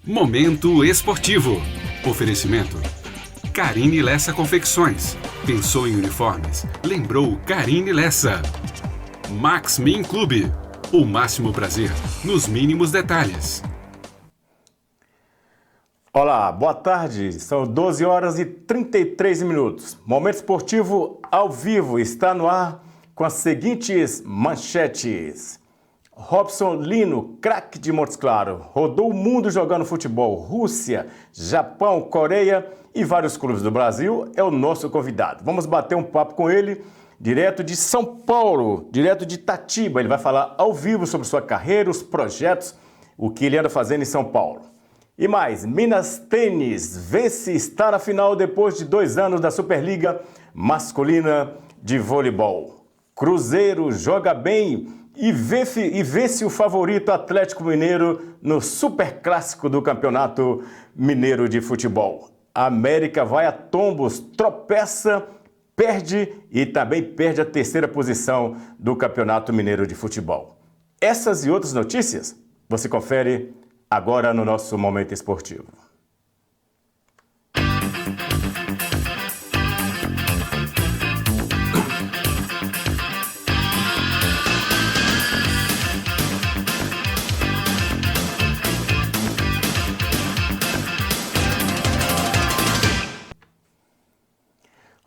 Momento esportivo. Oferecimento. Carine Lessa Confecções. Pensou em uniformes? Lembrou Carine Lessa. Max Min Clube. O máximo prazer nos mínimos detalhes. Olá, boa tarde. São 12 horas e 33 minutos. Momento esportivo ao vivo está no ar com as seguintes manchetes. Robson Lino, craque de Montes Claros, rodou o mundo jogando futebol. Rússia, Japão, Coreia e vários clubes do Brasil é o nosso convidado. Vamos bater um papo com ele, direto de São Paulo, direto de Itatiba. Ele vai falar ao vivo sobre sua carreira, os projetos, o que ele anda fazendo em São Paulo. E mais, Minas Tênis vence e está na final depois de 2 anos da Superliga Masculina de Voleibol. Cruzeiro joga bem e vence o favorito Atlético Mineiro no Superclássico do Campeonato Mineiro de Futebol. A América vai a tombos, tropeça, perde e também perde a 3ª posição do Campeonato Mineiro de Futebol. Essas e outras notícias você confere agora no nosso Momento Esportivo.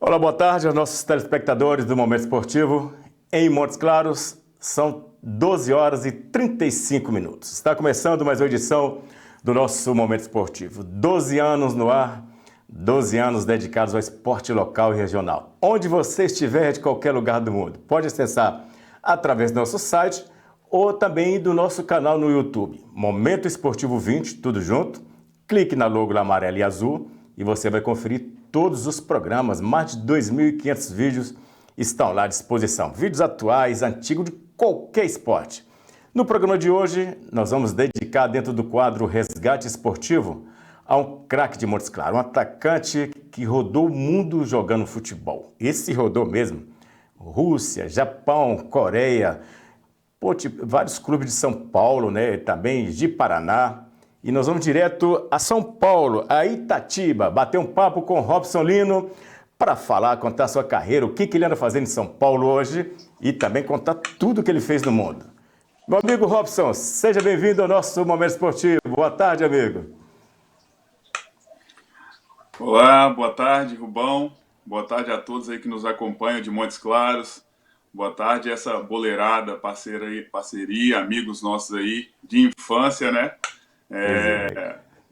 Olá, boa tarde aos nossos telespectadores do Momento Esportivo. Em Montes Claros, são 12 horas e 35 minutos. Está começando mais uma edição do nosso Momento Esportivo. 12 anos no ar, 12 anos dedicados ao esporte local e regional. Onde você estiver, de qualquer lugar do mundo, pode acessar através do nosso site ou também do nosso canal no YouTube. Momento Esportivo 20, tudo junto. Clique na logo amarela e azul e você vai conferir todos os programas. Mais de 2.500 vídeos estão lá à disposição. Vídeos atuais, antigos, de qualquer esporte. No programa de hoje, nós vamos dedicar, dentro do quadro Resgate Esportivo, a um craque de Montes Claros, um atacante que rodou o mundo jogando futebol. Esse rodou mesmo. Rússia, Japão, Coreia, vários clubes de São Paulo, né? Também de Paraná. E nós vamos direto a São Paulo, a Itatiba, bater um papo com Robson Lino para falar, contar sua carreira, o que ele anda fazendo em São Paulo hoje e também contar tudo que ele fez no mundo. Meu amigo Robson, seja bem-vindo ao nosso Momento Esportivo. Boa tarde, amigo. Olá, boa tarde, Rubão. Boa tarde a todos aí que nos acompanham de Montes Claros. Boa tarde essa boleirada, parceria, amigos nossos aí de infância, né?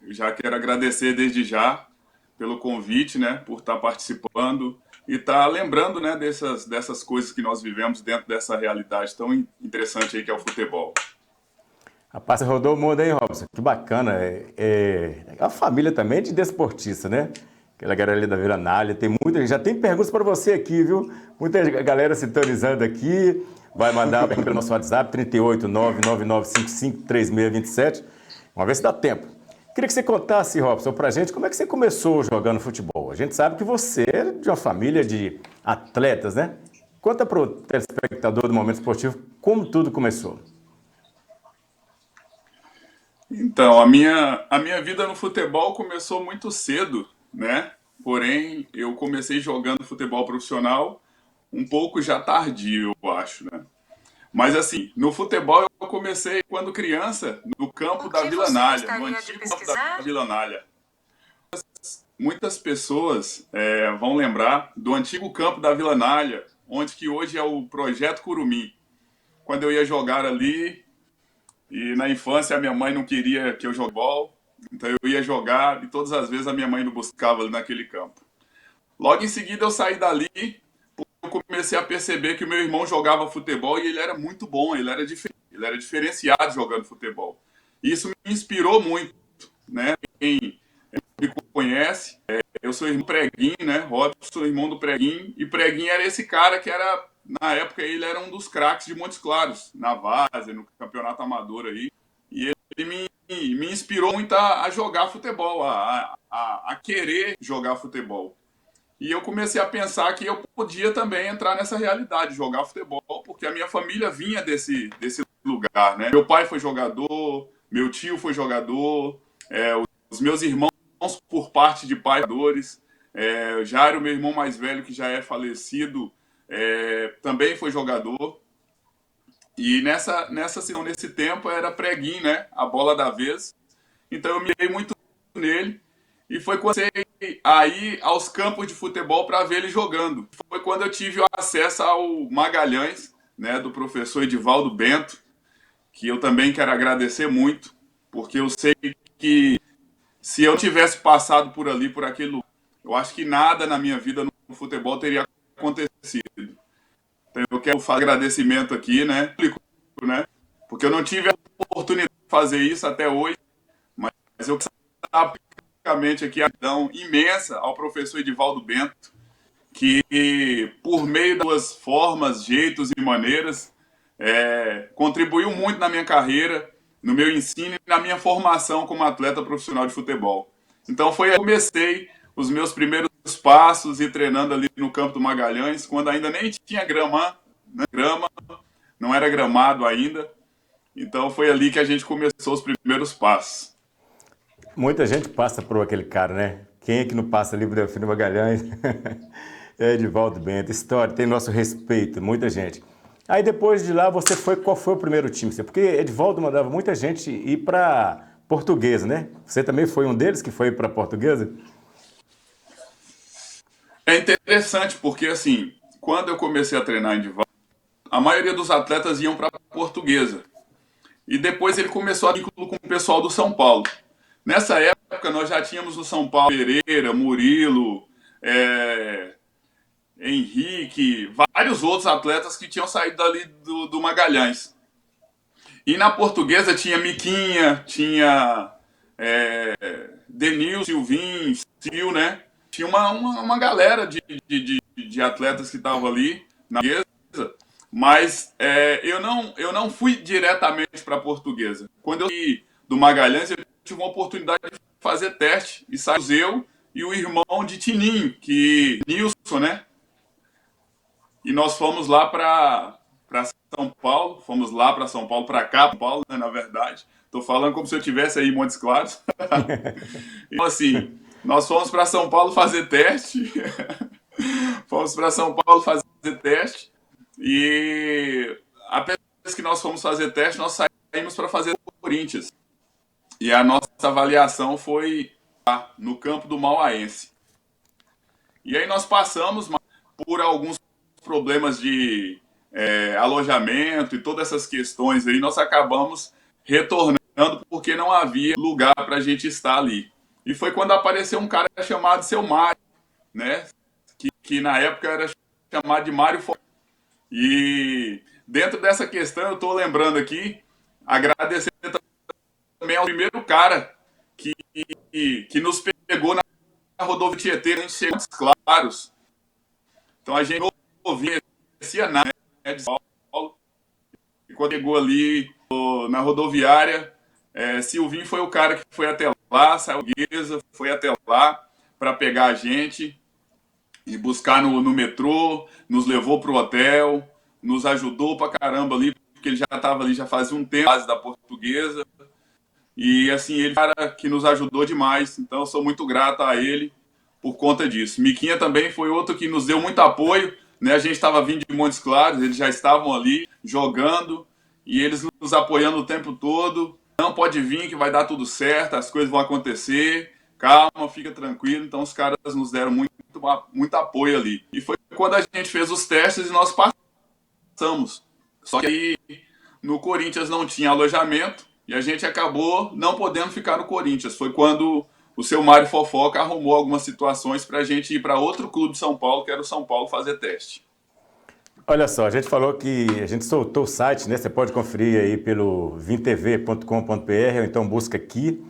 Eu já quero agradecer desde já pelo convite, né, por estar participando e estar lembrando, né, dessas coisas que nós vivemos dentro dessa realidade tão interessante aí que é o futebol. Rapaz, você rodou o mundo, hein, Robson? Que bacana. A família também de desportista, né? Aquela galera ali da Vila Nália, já tem perguntas para você aqui, viu? Muita galera sintonizando aqui, vai mandar pelo nosso WhatsApp, 38999553627. Vamos ver se dá tempo. Queria que você contasse, Robson, pra gente como é que você começou jogando futebol. A gente sabe que você é de uma família de atletas, né? Conta pro telespectador do Momento Esportivo como tudo começou. Então, a minha vida no futebol começou muito cedo, né? Porém, eu comecei jogando futebol profissional um pouco já tardio, eu acho, né? Mas assim, no futebol eu comecei quando criança no campo da Vila Nália, no antigo campo da Vila Nália. Muitas pessoas vão lembrar do antigo campo da Vila Nália, onde que hoje é o Projeto Curumim. Quando eu ia jogar ali, e na infância a minha mãe não queria que eu jogasse bola, então eu ia jogar e todas as vezes a minha mãe me buscava ali naquele campo. Logo em seguida eu saí dali, eu comecei a perceber que o meu irmão jogava futebol e ele era muito bom, ele era diferenciado jogando futebol. E isso me inspirou muito, né? Quem me conhece, eu sou irmão do Preguinho, né? Robson, sou irmão do Preguinho, e Preguinho era esse cara que era, na época, ele era um dos craques de Montes Claros, na várzea, no campeonato amador aí. E ele me inspirou muito a jogar futebol, a querer jogar futebol. E eu comecei a pensar que eu podia também entrar nessa realidade, jogar futebol, porque a minha família vinha desse lugar, né? Meu pai foi jogador, meu tio foi jogador, Os meus irmãos, por parte de pais, o Jário, meu irmão mais velho, que já é falecido, também foi jogador. E nesse tempo era preguinho, né? A bola da vez. Então eu mirei muito nele. E foi quando eu comecei a ir aos campos de futebol para ver ele jogando. Foi quando eu tive o acesso ao Magalhães, né, do professor Edivaldo Bento, que eu também quero agradecer muito, porque eu sei que se eu tivesse passado por ali, por aquele lugar, eu acho que nada na minha vida no futebol teria acontecido. Então eu quero fazer agradecimento aqui, né, porque eu não tive a oportunidade de fazer isso até hoje, mas eu quero publicamente aqui a gratidão imensa ao professor Edivaldo Bento, que por meio das suas formas, jeitos e maneiras, contribuiu muito na minha carreira, no meu ensino e na minha formação como atleta profissional de futebol. Então foi aí que eu comecei os meus primeiros passos e treinando ali no campo do Magalhães, quando ainda nem tinha grama, não era gramado ainda. Então foi ali que a gente começou os primeiros passos. Muita gente passa por aquele cara, né? Quem é que não passa ali por Delfino Magalhães? É Edivaldo Bento. História, tem nosso respeito, muita gente. Aí depois de lá, qual foi o primeiro time? Porque Edivaldo mandava muita gente ir para Portuguesa, né? Você também foi um deles que foi para Portuguesa? É interessante porque, assim, quando eu comecei a treinar em Edivaldo, a maioria dos atletas iam para Portuguesa. E depois ele começou a vínculo com o pessoal do São Paulo. Nessa época, nós já tínhamos no São Paulo Pereira, Murilo, Henrique, vários outros atletas que tinham saído dali do Magalhães. E na Portuguesa tinha Miquinha, tinha Denil, Silvinho, Sil, né? Tinha uma galera de atletas que estavam ali na Portuguesa, mas eu não fui diretamente para a Portuguesa. Quando eu fui do Magalhães, eu tive uma oportunidade de fazer teste, e saímos eu e o irmão de Tininho, Nilson, né? E nós fomos lá para São Paulo, para cá, São Paulo, né, na verdade. Estou falando como se eu estivesse aí em Montes Claros. Então, assim, nós fomos para São Paulo fazer teste. E a vez que nós fomos fazer teste, nós saímos para fazer o Corinthians. E a nossa avaliação foi lá, no campo do Mauaense. E aí nós passamos por alguns problemas de alojamento e todas essas questões aí, nós acabamos retornando porque não havia lugar para a gente estar ali. E foi quando apareceu um cara chamado Seu Mário, né? Que na época era chamado de Mário Fofó. E dentro dessa questão, eu estou lembrando aqui, agradecer também ao primeiro cara que nos pegou na rodovia Tietê, a gente chegou em Claros. Então a gente não conhecia nada, né, de São Paulo. E quando chegou ali na rodoviária, Silvinho foi o cara que foi até lá, saiu Guesa, foi até lá para pegar a gente e buscar no metrô, nos levou para o hotel, nos ajudou pra caramba ali, porque ele já estava ali, já fazia um tempo, base da Portuguesa. E assim, ele é um cara que nos ajudou demais, então eu sou muito grato a ele por conta disso. Miquinha também foi outro que nos deu muito apoio, né? A gente estava vindo de Montes Claros, eles já estavam ali jogando e eles nos apoiando o tempo todo. Não, pode vir que vai dar tudo certo, as coisas vão acontecer, calma, fica tranquilo. Então os caras nos deram muito apoio ali. E foi quando a gente fez os testes e nós passamos. Só que aí no Corinthians não tinha alojamento e a gente acabou não podendo ficar no Corinthians. Foi quando o seu Mário Fofoca arrumou algumas situações para a gente ir para outro clube de São Paulo, que era o São Paulo, fazer teste. Olha só, a gente falou que a gente soltou o site, né? Você pode conferir aí pelo vintv.com.br ou então busca aqui.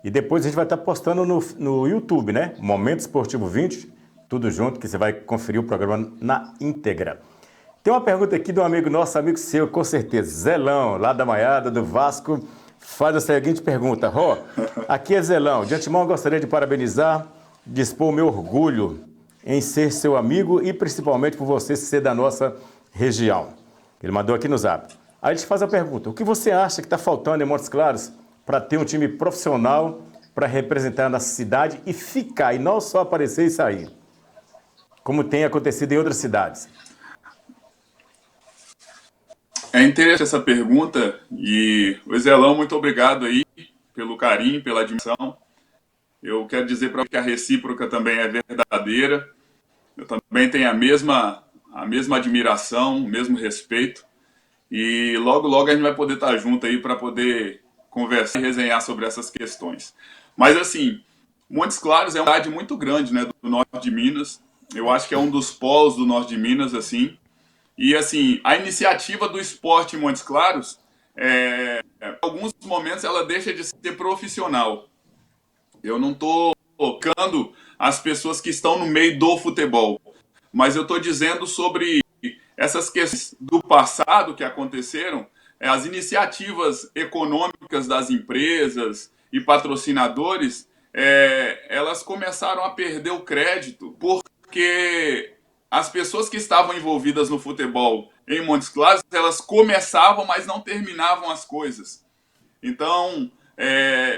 E depois a gente vai estar postando no YouTube, né? Momento Esportivo 20, tudo junto, que você vai conferir o programa na íntegra. Tem uma pergunta aqui de um amigo nosso, amigo seu, com certeza, Zelão, lá da Maiada, do Vasco, faz a seguinte pergunta. Aqui é Zelão, de antemão eu gostaria de parabenizar, dispor o meu orgulho em ser seu amigo e principalmente por você ser da nossa região. Ele mandou aqui no Zap. Aí a gente faz a pergunta, o que você acha que está faltando em Montes Claros para ter um time profissional para representar a nossa cidade e ficar, e não só aparecer e sair, como tem acontecido em outras cidades? É interessante essa pergunta e, Zelão, muito obrigado aí pelo carinho, pela admiração. Eu quero dizer para que a recíproca também é verdadeira. Eu também tenho a mesma admiração, o mesmo respeito. E logo, logo a gente vai poder estar junto aí para poder conversar e resenhar sobre essas questões. Mas assim, Montes Claros é uma cidade muito grande, né, do norte de Minas. Eu acho que é um dos polos do norte de Minas, assim. E assim, a iniciativa do esporte em Montes Claros, em alguns momentos ela deixa de ser profissional. Eu não estou colocando as pessoas que estão no meio do futebol, mas eu estou dizendo sobre essas questões do passado que aconteceram, as iniciativas econômicas das empresas e patrocinadores, elas começaram a perder o crédito porque as pessoas que estavam envolvidas no futebol em Montes Claros, elas começavam, mas não terminavam as coisas. Então,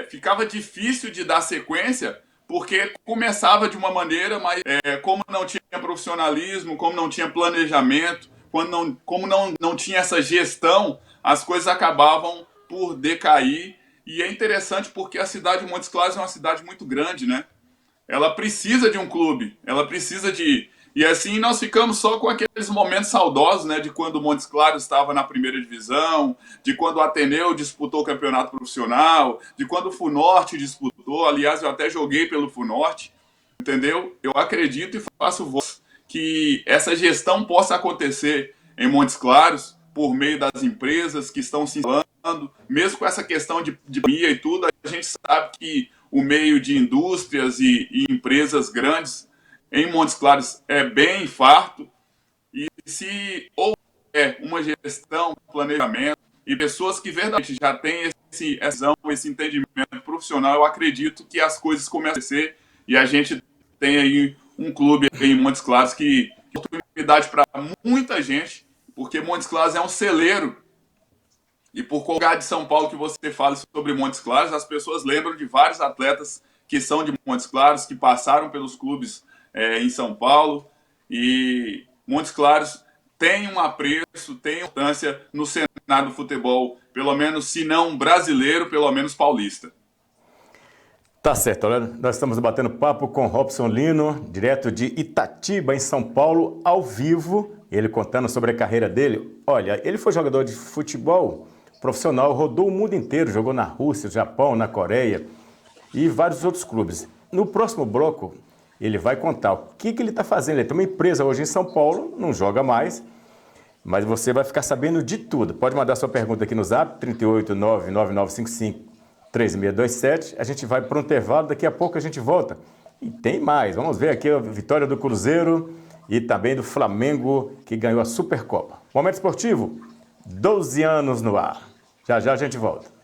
ficava difícil de dar sequência, porque começava de uma maneira, mas como não tinha profissionalismo, como não tinha planejamento, como não tinha essa gestão, as coisas acabavam por decair. E é interessante porque a cidade de Montes Claros é uma cidade muito grande, né? Ela precisa de um clube, ela precisa de... E assim nós ficamos só com aqueles momentos saudosos, né, de quando o Montes Claros estava na primeira divisão, de quando o Ateneu disputou o campeonato profissional, de quando o Funorte disputou. Aliás, eu até joguei pelo Funorte, entendeu? Eu acredito e faço voz que essa gestão possa acontecer em Montes Claros por meio das empresas que estão se instalando, mesmo com essa questão de pandemia e tudo. A gente sabe que o meio de indústrias e empresas grandes em Montes Claros é bem farto, e se houver uma gestão, planejamento e pessoas que verdadeiramente já têm esse entendimento profissional, eu acredito que as coisas começam a acontecer e a gente tem aí um clube aí em Montes Claros que é oportunidade para muita gente, porque Montes Claros é um celeiro. E por qualquer lugar de São Paulo que você fale sobre Montes Claros, as pessoas lembram de vários atletas que são de Montes Claros, que passaram pelos clubes em São Paulo. E Montes Claros tem um apreço, tem importância no cenário do futebol, pelo menos, se não brasileiro, pelo menos paulista. Tá certo, olha, nós estamos batendo papo com Robson Lino, direto de Itatiba, em São Paulo, ao vivo, ele contando sobre a carreira dele. Olha, ele foi jogador de futebol profissional, rodou o mundo inteiro, jogou na Rússia, Japão, na Coreia e vários outros clubes. No próximo bloco, ele vai contar o que ele está fazendo. Ele tem uma empresa hoje em São Paulo, não joga mais, mas você vai ficar sabendo de tudo. Pode mandar sua pergunta aqui no Zap, 38999553627. A gente vai para um intervalo, daqui a pouco a gente volta. E tem mais, vamos ver aqui a vitória do Cruzeiro e também do Flamengo, que ganhou a Supercopa. Momento Esportivo, 12 anos no ar. Já já a gente volta.